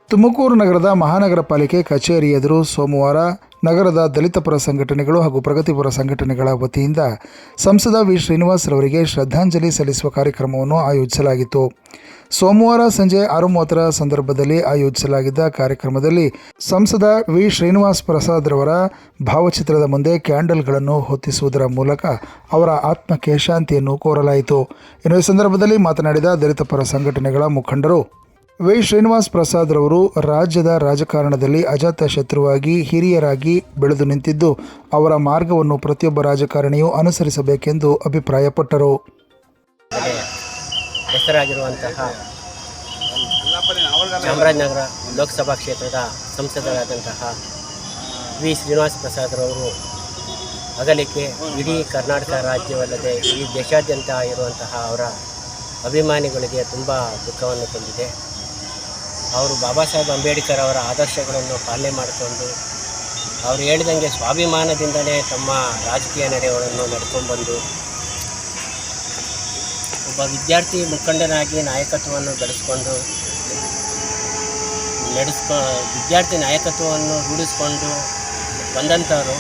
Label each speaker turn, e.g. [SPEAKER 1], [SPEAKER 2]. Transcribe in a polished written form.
[SPEAKER 1] ತುಮಕೂರು ನಗರದ ಮಹಾನಗರ ಪಾಲಿಕೆ ಕಚೇರಿ ಎದುರು ಸೋಮವಾರ ನಗರದ ದಲಿತ ಪರ ಸಂಘಟನೆಗಳು ಹಾಗೂ ಪ್ರಗತಿಪರ ಸಂಘಟನೆಗಳ ವತಿಯಿಂದ ಸಂಸದ ವಿ ಶ್ರೀನಿವಾಸ್ ರವರಿಗೆ ಶ್ರದ್ಧಾಂಜಲಿ ಸಲ್ಲಿಸುವ ಕಾರ್ಯಕ್ರಮವನ್ನು ಆಯೋಜಿಸಲಾಗಿತ್ತು. ಸೋಮವಾರ ಸಂಜೆ 6:30 ಸಂದರ್ಭದಲ್ಲಿ ಆಯೋಜಿಸಲಾಗಿದ್ದ ಕಾರ್ಯಕ್ರಮದಲ್ಲಿ ಸಂಸದ ವಿ ಶ್ರೀನಿವಾಸ್ ಪ್ರಸಾದ್ ರವರ ಭಾವಚಿತ್ರದ ಮುಂದೆ ಕ್ಯಾಂಡಲ್ಗಳನ್ನು ಹೊತ್ತಿಸುವುದರ ಮೂಲಕ ಅವರ ಆತ್ಮಕ್ಕೆ ಶಾಂತಿಯನ್ನು ಕೋರಲಾಯಿತು. ಇನ್ನು ಈ ಸಂದರ್ಭದಲ್ಲಿ ಮಾತನಾಡಿದ ದಲಿತ ಪರ ಸಂಘಟನೆಗಳ ಮುಖಂಡರು, ವಿ ಶ್ರೀನಿವಾಸ್ ಪ್ರಸಾದ್ ರವರು ರಾಜ್ಯದ ರಾಜಕಾರಣದಲ್ಲಿ ಅಜಾತ ಶತ್ರುವಾಗಿ ಹಿರಿಯರಾಗಿ ಬೆಳೆದು ನಿಂತಿದ್ದು, ಅವರ ಮಾರ್ಗವನ್ನು ಪ್ರತಿಯೊಬ್ಬ ರಾಜಕಾರಣಿಯೂ ಅನುಸರಿಸಬೇಕೆಂದು ಅಭಿಪ್ರಾಯಪಟ್ಟರು.
[SPEAKER 2] ಹೆಸರಾಗಿರುವಂತಹ ಚಾಮರಾಜನಗರ ಲೋಕಸಭಾ ಕ್ಷೇತ್ರದ ಸಂಸದರಾದಂತಹ ವಿ ಶ್ರೀನಿವಾಸ್ ಪ್ರಸಾದ್ ರವರು ಅಗಲಿಕೆ ಇಡೀ ಕರ್ನಾಟಕ ರಾಜ್ಯವಲ್ಲದೆ ಇಡೀ ದೇಶಾದ್ಯಂತ ಇರುವಂತಹ ಅವರ ಅಭಿಮಾನಿಗಳಿಗೆ ತುಂಬ ದುಃಖವನ್ನು ತಂದಿದೆ. ಅವರು ಬಾಬಾ ಸಾಹೇಬ್ ಅಂಬೇಡ್ಕರ್ ಅವರ ಆದರ್ಶಗಳನ್ನು ಪಾಲನೆ ಮಾಡಿಕೊಂಡು ಅವರು ಹೇಳಿದಂಗೆ ಸ್ವಾಭಿಮಾನದಿಂದಲೇ ತಮ್ಮ ರಾಜಕೀಯ ನಡೆಗಳನ್ನು ನಡ್ಕೊಂಡ್ಬಂದು ಒಬ್ಬ ವಿದ್ಯಾರ್ಥಿ ಮುಖಂಡನಾಗಿ ನಾಯಕತ್ವವನ್ನು ಬೆಳೆಸ್ಕೊಂಡು ವಿದ್ಯಾರ್ಥಿ ನಾಯಕತ್ವವನ್ನು ರೂಢಿಸ್ಕೊಂಡು ಬಂದಂಥವರು